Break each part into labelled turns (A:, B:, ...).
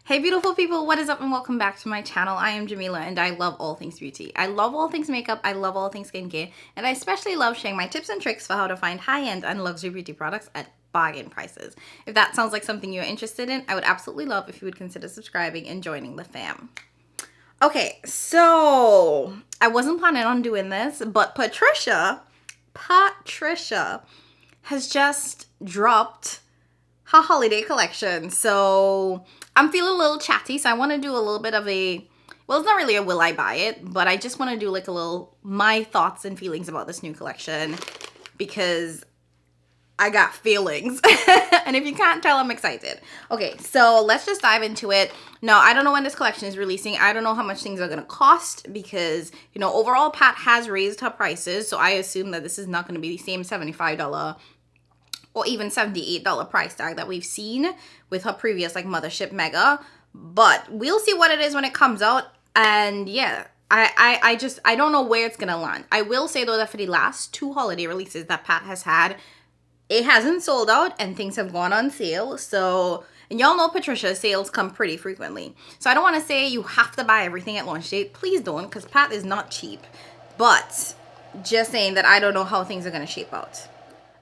A: Hey beautiful people, what is up and welcome back to my channel. I am Jamila and I love all things beauty. I love all things makeup, I love all things skincare, and I especially love sharing my tips and tricks for how to find high-end and luxury beauty products at bargain prices. If that sounds like something you're interested in, I would absolutely love if you would consider subscribing and joining the fam. Okay, so I wasn't planning on doing this, but Patricia has just dropped her holiday collection. So I'm feeling a little chatty, so I want to do a little bit of a, well, it's not really a will I buy it, but I just want to do like a little my thoughts and feelings about this new collection because I got feelings. And if you can't tell, I'm excited. Okay, so let's just dive into it. Now, I don't know when this collection is releasing. I don't know how much things are going to cost because, you know, overall Pat has raised her prices. So I assume that this is not going to be the same $75 or even $78 price tag that we've seen with her previous like Mothership Mega. But we'll see what it is when it comes out. And yeah, I don't know where it's going to land. I will say though that for the last two holiday releases that Pat has had, it hasn't sold out and things have gone on sale. So, and y'all know Patricia, sales come pretty frequently. So I don't want to say you have to buy everything at launch date. Please don't, because Pat is not cheap. But just saying that I don't know how things are going to shape out.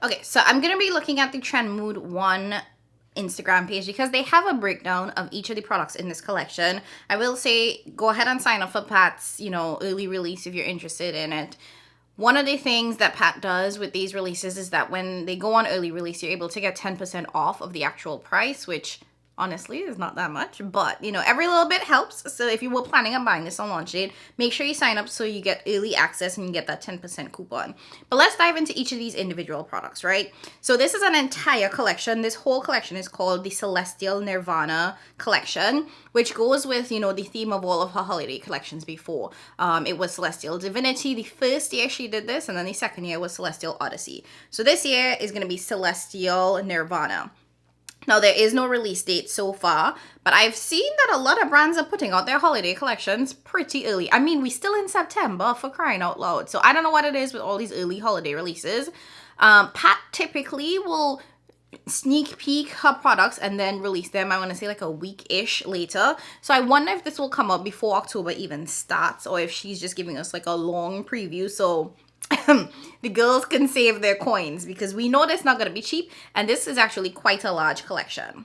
A: Okay, so I'm going to be looking at the Trend Mood 1 Instagram page because they have a breakdown of each of the products in this collection. I will say go ahead and sign up for Pat's, you know, early release if you're interested in it. One of the things that Pat does with these releases is that when they go on early release, you're able to get 10% off of the actual price, which honestly is not that much, but you know, every little bit helps. So if you were planning on buying this on launch date, make sure you sign up so you get early access and you get that 10% coupon. But let's dive into each of these individual products, right? So this is an entire collection. This whole collection is called the Celestial Nirvana collection, which goes with, you know, the theme of all of her holiday collections before. It was Celestial Divinity the first year she did this, and then the second year was Celestial Odyssey. So this year is going to be Celestial Nirvana. Now, there is no release date so far, but I've seen that a lot of brands are putting out their holiday collections pretty early. I mean, we're still in September, for crying out loud. So I don't know what it is with all these early holiday releases. Pat typically will sneak peek her products and then release them, I want to say like a week-ish later. So I wonder if this will come up before October even starts or if she's just giving us like a long preview. So the girls can save their coins because we know that's not going to be cheap, and this is actually quite a large collection.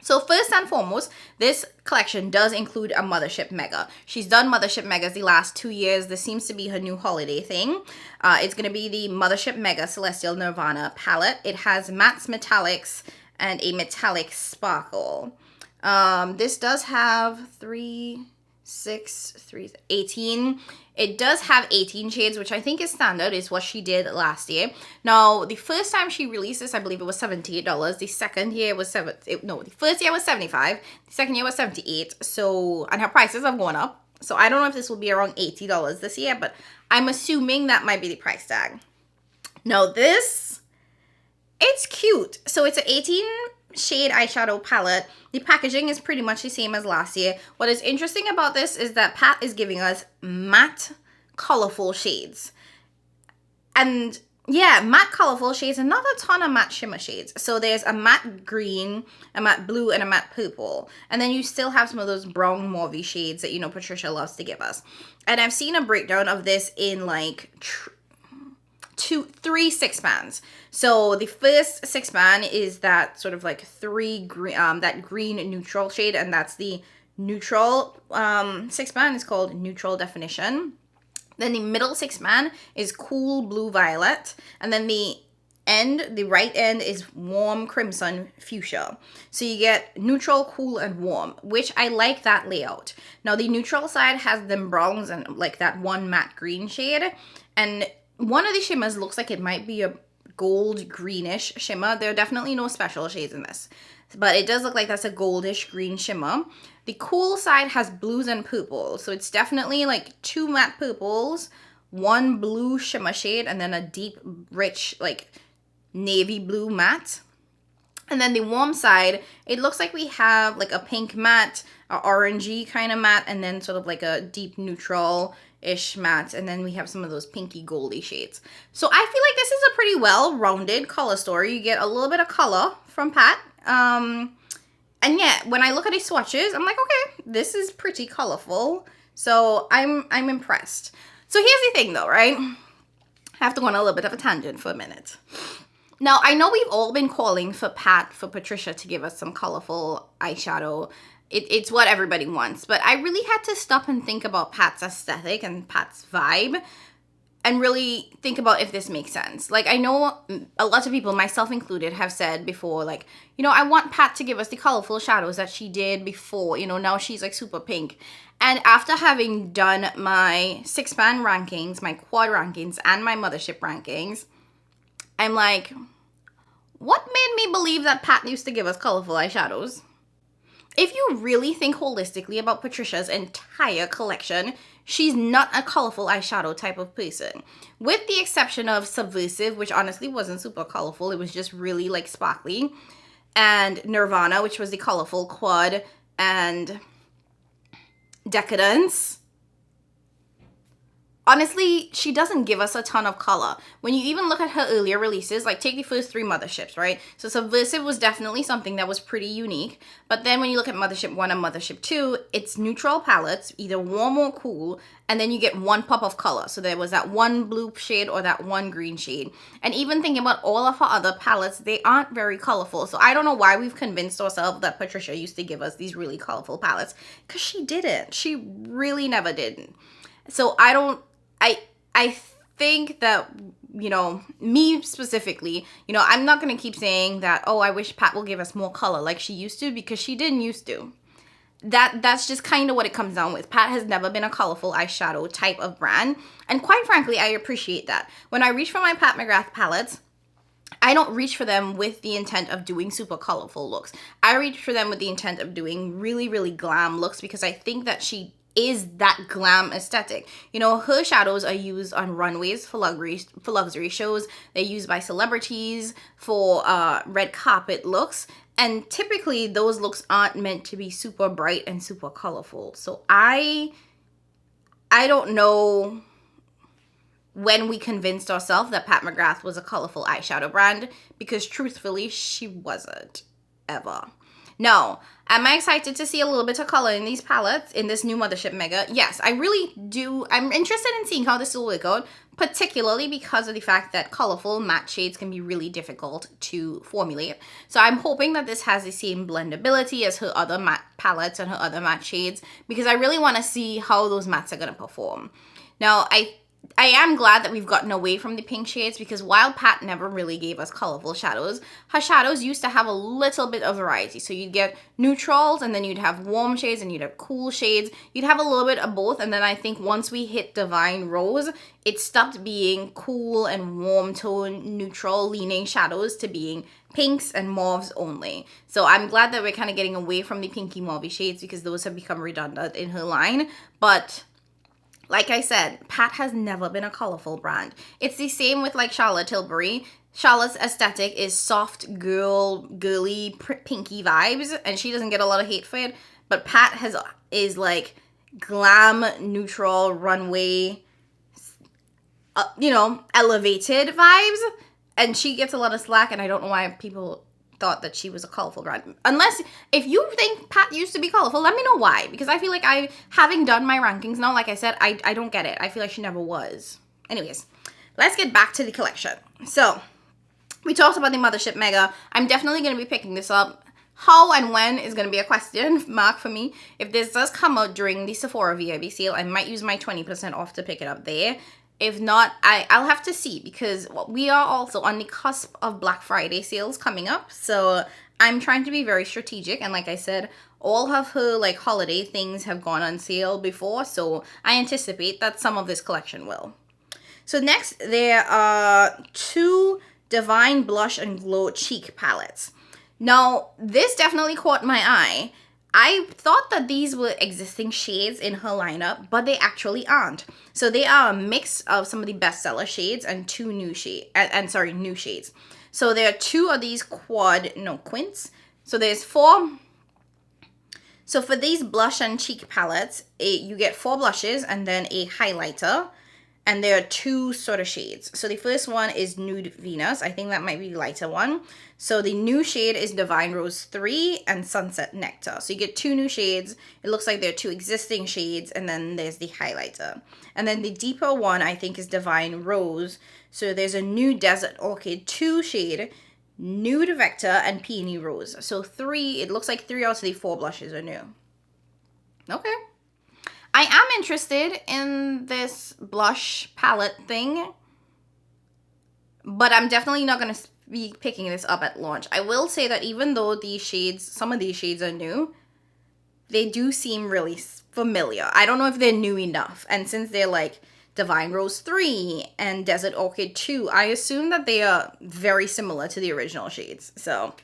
A: So first and foremost, this collection does include a Mothership Mega. She's done Mothership Megas the last 2 years. This seems to be her new holiday thing. It's going to be the Mothership Mega Celestial Nirvana palette. It has mattes, metallics, and a metallic sparkle. This does have 18. It does have 18 shades, which I think is standard, is what she did last year. Now, the first time she released this, I believe it was $78. The second year was the first year was $75. The second year was $78. So, and her prices have gone up. So I don't know if this will be around $80 this year, but I'm assuming that might be the price tag. Now this, it's cute. So it's an 18 shade eyeshadow palette. The packaging is pretty much the same as last year. What is interesting about this is that Pat is giving us matte colorful shades. And yeah, matte colorful shades and not a ton of matte shimmer shades. So there's a matte green, a matte blue, and a matte purple. And then you still have some of those brown mauvey shades that, you know, Patricia loves to give us. And I've seen a breakdown of this in like 3 6-pans. So the first 6-pan is that sort of like that green neutral shade, and that's the neutral 6-pan is called Neutral Definition. Then the middle 6-pan is Cool Blue Violet, and then the right end is Warm Crimson Fuchsia. So you get neutral, cool, and warm, which I like that layout. Now the neutral side has them browns and like that one matte green shade, and one of the shimmers looks like it might be a gold greenish shimmer. There are definitely no special shades in this, but it does look like that's a goldish green shimmer. The cool side has blues and purples, so it's definitely like 2 matte purples, 1 blue shimmer shade, and then a deep, rich, like navy blue matte. And then the warm side, it looks like we have like a pink matte, a orangey kind of matte, and then sort of like a deep neutral-ish matte, and then we have some of those pinky goldy shades. So I feel like this is a pretty well-rounded color story. You get a little bit of color from Pat. And yet, when I look at these swatches, I'm like, okay, this is pretty colorful. So I'm impressed. So here's the thing though, right? I have to go on a little bit of a tangent for a minute. Now, I know we've all been calling for Patricia to give us some colorful eyeshadow. It's what everybody wants. But I really had to stop and think about Pat's aesthetic and Pat's vibe and really think about if this makes sense. Like, I know a lot of people, myself included, have said before, like, you know, I want Pat to give us the colorful shadows that she did before. You know, now she's like super pink. And after having done my 6-man rankings, my quad rankings, and my Mothership rankings, I'm like, what made me believe that Pat used to give us colorful eyeshadows? If you really think holistically about Patricia's entire collection, she's not a colorful eyeshadow type of person. With the exception of Subversive, which honestly wasn't super colorful. It was just really like sparkly. And Nirvana, which was the colorful quad, and Decadence. Honestly, she doesn't give us a ton of color. When you even look at her earlier releases, like take the first 3 Motherships, right? So Subversive was definitely something that was pretty unique. But then when you look at Mothership 1 and Mothership 2, it's neutral palettes, either warm or cool, and then you get one pop of color. So there was that one blue shade or that one green shade. And even thinking about all of her other palettes, they aren't very colorful. So I don't know why we've convinced ourselves that Patricia used to give us these really colorful palettes, because she didn't. She really never did. So I think that, you know, me specifically, you know, I'm not going to keep saying that, oh, I wish Pat will give us more color like she used to, because she didn't used to. That's just kind of what it comes down with. Pat has never been a colorful eyeshadow type of brand. And quite frankly, I appreciate that. When I reach for my Pat Mcgrath palettes, I don't reach for them with the intent of doing super colorful looks. I reach for them with the intent of doing really, really glam looks, because I think that she is that glam aesthetic. You know, her shadows are used on runways for luxury shows. They're used by celebrities for red carpet looks. And typically those looks aren't meant to be super bright and super colorful. So I don't know when we convinced ourselves that Pat Mcgrath was a colorful eyeshadow brand, because truthfully, she wasn't ever. No. Am I excited to see a little bit of color in these palettes, in this new Mothership Mega? Yes, I really do. I'm interested in seeing how this will work out, particularly because of the fact that colorful matte shades can be really difficult to formulate. So I'm hoping that this has the same blendability as her other matte palettes and her other matte shades, because I really want to see how those mattes are going to perform. Now, I am glad that we've gotten away from the pink shades, because while Pat never really gave us colorful shadows, her shadows used to have a little bit of variety. So you'd get neutrals, and then you'd have warm shades, and you'd have cool shades. You'd have a little bit of both, and then I think once we hit Divine Rose, it stopped being cool and warm tone, neutral leaning shadows to being pinks and mauves only. So I'm glad that we're kind of getting away from the pinky mauvey shades, because those have become redundant in her line. But like I said, Pat has never been a colorful brand. It's the same with like Charlotte Tilbury. Charlotte's aesthetic is soft, girly, pinky vibes, and she doesn't get a lot of hate for it. But Pat is like glam, neutral, runway, you know, elevated vibes, and she gets a lot of slack, and I don't know why people thought that she was a colorful brand. Unless, if you think Pat used to be colorful, let me know why. Because I feel like having done my rankings now, like I said, I don't get it. I feel like she never was. Anyways, let's get back to the collection. So, we talked about the Mothership Mega. I'm definitely going to be picking this up. How and when is going to be a question mark for me. If this does come out during the Sephora VIB sale, I might use my 20% off to pick it up there. If not, I'll have to see, because we are also on the cusp of Black Friday sales coming up. So I'm trying to be very strategic. And like I said, all of her like holiday things have gone on sale before. So I anticipate that some of this collection will. So next, there are 2 Divine Blush and Glow Cheek palettes. Now, this definitely caught my eye. I thought that these were existing shades in her lineup, but they actually aren't. So they are a mix of some of the bestseller shades and 2 new shades. So there are 2 of these quints. So there's 4. So for these blush and cheek palettes, you get 4 blushes and then a highlighter. And there are two sort of shades. So the first one is Nude Venus. I think that might be the lighter one. So the new shade is Divine Rose 3 and Sunset Nectar. So you get two new shades. It looks like there are two existing shades, and then there's the highlighter. And then the deeper one, I think, is Divine Rose. So there's a new Desert Orchid 2 shade, Nude Vector, and Peony Rose. So it looks like 3 out of the 4 blushes are new. Okay. I am interested in this blush palette thing, but I'm definitely not going to be picking this up at launch. I will say that even though these shades, some of these shades are new, they do seem really familiar. I don't know if they're new enough. And since they're like Divine Rose 3 and Desert Orchid 2, I assume that they are very similar to the original shades. So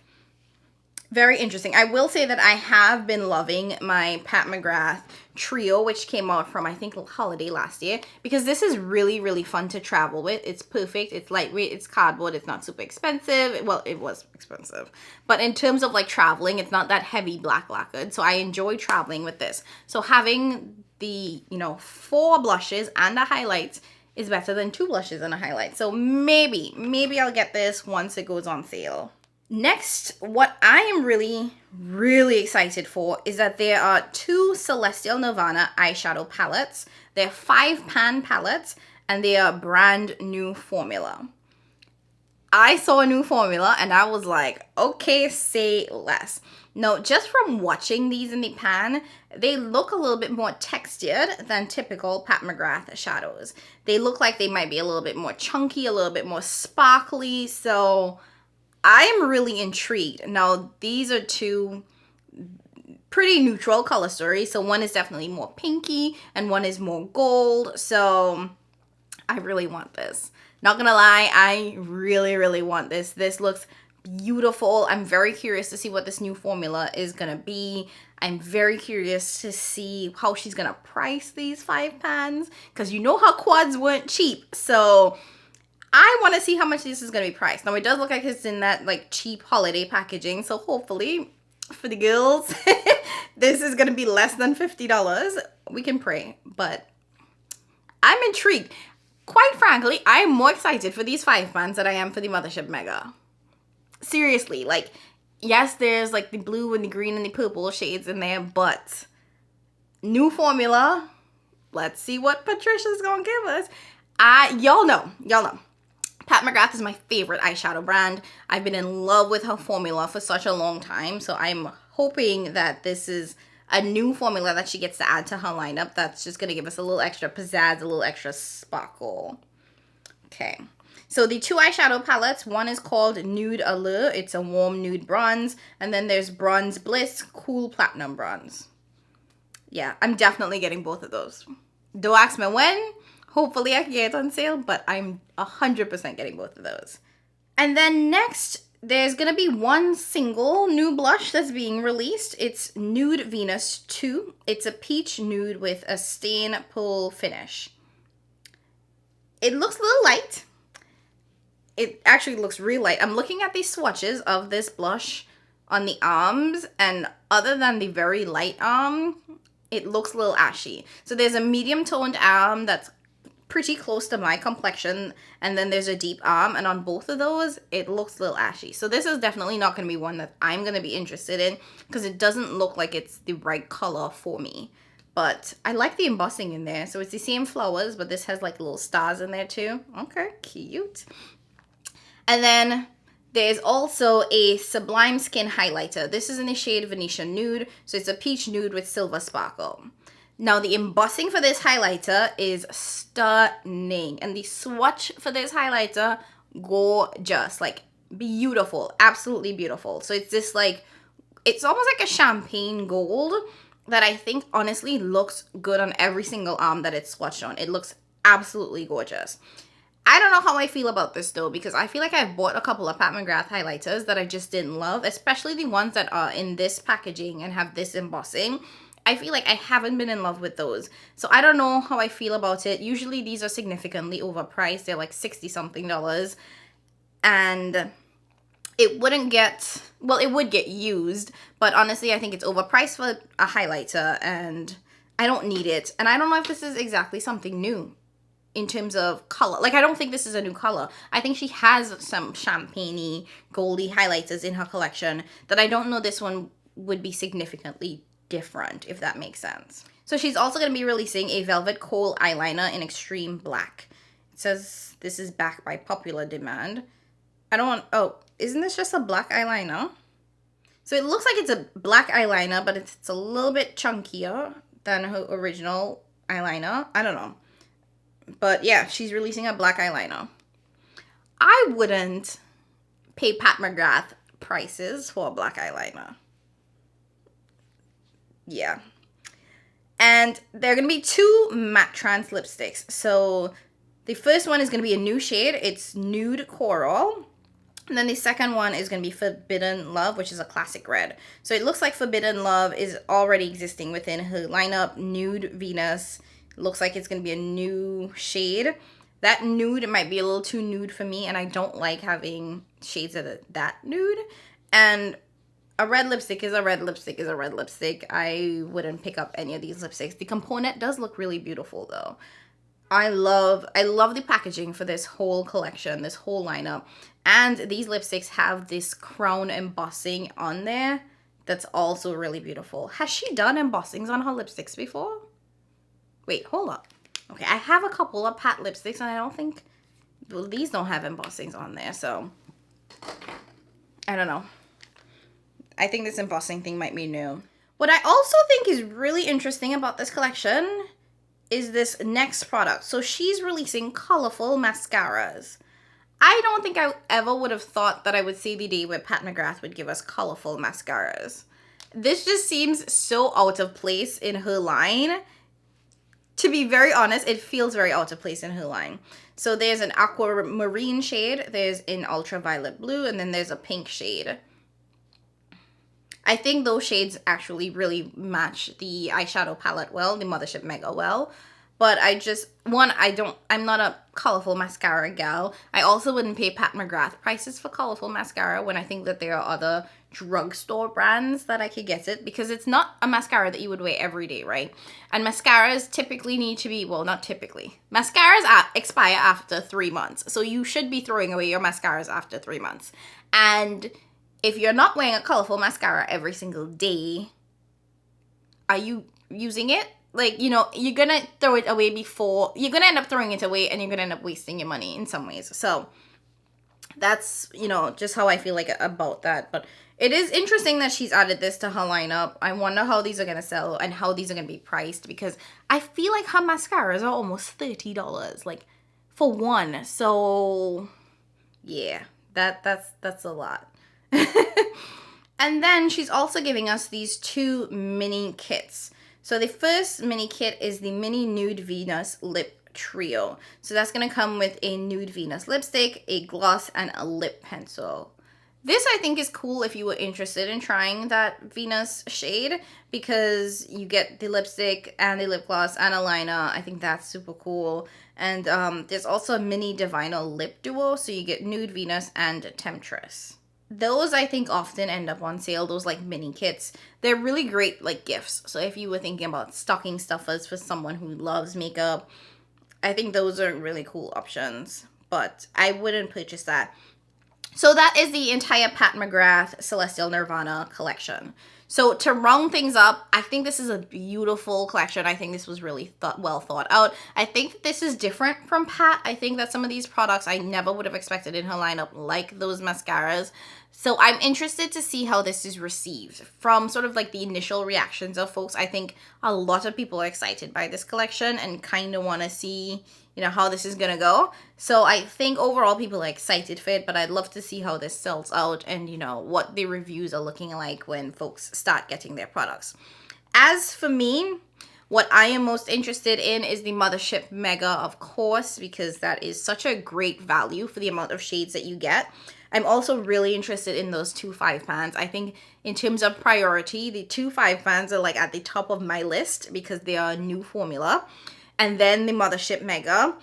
A: very interesting. I will say that I have been loving my Pat McGrath trio, which came out from, I think, holiday last year, because this is really, really fun to travel with. It's perfect. It's lightweight. It's cardboard. It's not super expensive. Well, it was expensive. But in terms of like traveling, it's not that heavy black lacquered. So I enjoy traveling with this. So having the, 4 blushes and the highlights is better than 2 blushes and a highlight. So maybe I'll get this once it goes on sale. Next, what I am really, really excited for is that there are 2 Celestial Nirvana eyeshadow palettes. They're 5-pan palettes, and they are brand new formula. I saw a new formula, and I was like, okay, say less. Now, just from watching these in the pan, they look a little bit more textured than typical Pat McGrath shadows. They look like they might be a little bit more chunky, a little bit more sparkly, so I am really intrigued. Now, these are 2 pretty neutral color stories. So one is definitely more pinky and one is more gold. So I really want this. Not gonna lie, I really, really want this. This looks beautiful. I'm very curious to see what this new formula is gonna be. I'm very curious to see how she's gonna price these 5 pans, because you know how quads weren't cheap. So I want to see how much this is going to be priced. Now, it does look like it's in that like cheap holiday packaging. So hopefully for the girls, this is going to be less than $50. We can pray, but I'm intrigued. Quite frankly, I'm more excited for these 5 pans than I am for the Mothership Mega. Seriously, like, yes, there's like the blue and the green and the purple shades in there, but new formula. Let's see what Patricia's going to give us. Y'all know. Pat McGrath is my favorite eyeshadow brand. I've been in love with her formula for such a long time, so I'm hoping that this is a new formula that she gets to add to her lineup that's just going to give us a little extra pizzazz, a little extra sparkle. Okay, so the 2 eyeshadow palettes, one is called Nude Allure. It's a warm nude bronze, and then there's Bronze Bliss Cool Platinum Bronze. Yeah, I'm definitely getting both of those. Don't ask me when. Hopefully I can get it on sale, but I'm 100% getting both of those. And then next, there's going to be one single new blush that's being released. It's Nude Venus 2. It's a peach nude with a stain pearl finish. It looks a little light. It actually looks real light. I'm looking at these swatches of this blush on the arms, and other than the very light arm, it looks a little ashy. So there's a medium toned arm that's pretty close to my complexion, and then there's a deep arm, and on both of those it looks a little ashy. So this is definitely not going to be one that I'm going to be interested in, because it doesn't look like it's the right color for me. But I like the embossing in there. So it's the same flowers, but this has like little stars in there too. Okay, cute. And then there's also a Sublime Skin highlighter. This is in the shade Venetia Nude, so it's a peach nude with silver sparkle. Now, the embossing for this highlighter is stunning. And the swatch for this highlighter, gorgeous. Like, beautiful. Absolutely beautiful. So it's this, like, it's almost like a champagne gold that I think, honestly, looks good on every single arm that it's swatched on. It looks absolutely gorgeous. I don't know how I feel about this, though, because I feel like I've bought a couple of Pat McGrath highlighters that I just didn't love, especially the ones that are in this packaging and have this embossing. I feel like I haven't been in love with those. So I don't know how I feel about it. Usually these are significantly overpriced. They're like $60-something. And it wouldn't get, well, it would get used. But honestly, I think it's overpriced for a highlighter. And I don't need it. And I don't know if this is exactly something new. in terms of color. Like, I don't think this is a new color. I think she has some champagne-y, goldy highlighters in her collection that I don't know this one would be significantly different, if that makes sense. So she's also going to be releasing a Velvet Kohl eyeliner in extreme black. It says this is backed by popular demand. Oh, isn't this just a black eyeliner? So it looks like it's a black eyeliner, but it's a little bit chunkier than her original eyeliner. I don't know. But yeah, she's releasing a black eyeliner. I wouldn't pay Pat McGrath prices for a black eyeliner. Yeah. And there are going to be 2 matte trans lipsticks. So the first one is going to be a new shade. It's Nude Coral. And then the second one is going to be Forbidden Love, which is a classic red. So it looks like Forbidden Love is already existing within her lineup. Nude Venus. Looks like it's going to be a new shade. That nude might be a little too nude for me, and I don't like having shades of that nude. And a red lipstick is a red lipstick is a red lipstick. I wouldn't pick up any of these lipsticks. The component does look really beautiful, though. I love the packaging for this whole collection, this whole lineup. And these lipsticks have this crown embossing on there that's also really beautiful. Has she done embossings on her lipsticks before? Wait, hold up. Okay, I have a couple of Pat lipsticks, and I don't think... Well, these don't have embossings on there, so... I don't know. I think this embossing thing might be new. What I also think is really interesting about this collection is this next product. So she's releasing colorful mascaras. I don't think I ever would have thought that I would see the day where Pat McGrath would give us colorful mascaras. This just seems so out of place in her line. To be very honest, it feels very out of place in her line. So there's an aquamarine shade, there's an ultraviolet blue, and then there's a pink shade. I think those shades actually really match the eyeshadow palette well, the Mothership Mega well. But I'm not a colorful mascara gal. I also wouldn't pay Pat McGrath prices for colorful mascara when I think that there are other drugstore brands that I could get it, because it's not a mascara that you would wear every day, right? And mascaras typically need to be, well, not typically. Mascaras expire after 3 months. So you should be throwing away your mascaras after 3 months. And if you're not wearing a colorful mascara every single day, are you using it? Like, you know, you're going to throw it away you're going to end up throwing it away, and you're going to end up wasting your money in some ways. So that's, you know, just how I feel like about that. But it is interesting that she's added this to her lineup. I wonder how these are going to sell and how these are going to be priced, because I feel like her mascaras are almost $30, like, for one. So, yeah, that's a lot. And then she's also giving us these 2 mini kits. So the first mini kit is the Mini Nude Venus Lip Trio. So that's going to come with a Nude Venus lipstick, a gloss, and a lip pencil. This I think is cool if you were interested in trying that Venus shade, because you get the lipstick and the lip gloss and a liner. I think that's super cool. And there's also a Mini Divina Lip Duo, so you get Nude Venus and Temptress. Those I think often end up on sale, those like mini kits. They're really great like gifts. So if you were thinking about stocking stuffers for someone who loves makeup, I think those are really cool options. But I wouldn't purchase that. So that is the entire Pat McGrath Celestial Nirvana collection. So to round things up, I think this is a beautiful collection. I think this was really well thought out. I think that this is different from Pat. I think that some of these products I never would have expected in her lineup, like those mascaras. So I'm interested to see how this is received. From sort of like the initial reactions of folks, I think a lot of people are excited by this collection and kind of want to see, you know, how this is going to go. So I think overall people are excited for it, but I'd love to see how this sells out and, you know, what the reviews are looking like when folks start getting their products. As for me, what I am most interested in is the Mothership Mega, of course, because that is such a great value for the amount of shades that you get. I'm also really interested in those 2 5-pans. I think in terms of priority, the 2 5-pans are like at the top of my list because they are a new formula. And then the Mothership Mega.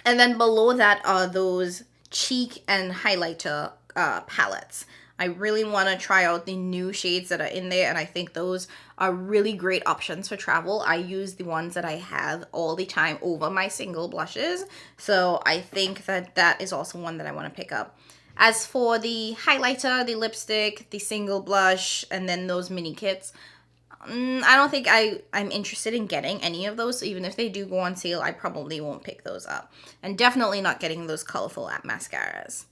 A: And then below that are those cheek and highlighter palettes. I really want to try out the new shades that are in there, and I think those are really great options for travel. I use the ones that I have all the time over my single blushes, so I think that that is also one that I want to pick up. As for the highlighter, the lipstick, the single blush, and then those mini kits, I don't think I'm interested in getting any of those. So even if they do go on sale, I probably won't pick those up. And definitely not getting those colorful mascaras.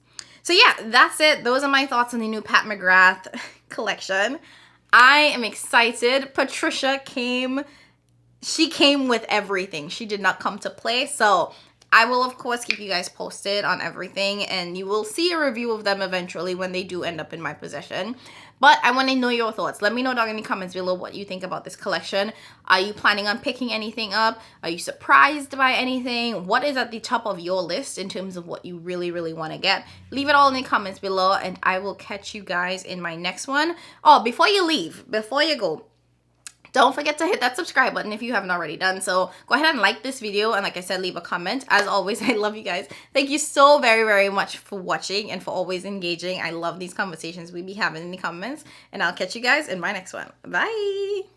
A: So yeah, that's it. Those are my thoughts on the new Pat McGrath collection. I am excited. Patricia came with everything. She did not come to play. So I will, of course, keep you guys posted on everything, and you will see a review of them eventually when they do end up in my possession. But I want to know your thoughts. Let me know down in the comments below what you think about this collection. Are you planning on picking anything up? Are you surprised by anything? What is at the top of your list in terms of what you really, really want to get? Leave it all in the comments below, and I will catch you guys in my next one. Oh, before you leave, before you go, don't forget to hit that subscribe button if you haven't already done so. Go ahead and like this video, and like I said, leave a comment. As always, I love you guys. Thank you so very, very much for watching and for always engaging. I love these conversations we be having in the comments, and I'll catch you guys in my next one. Bye!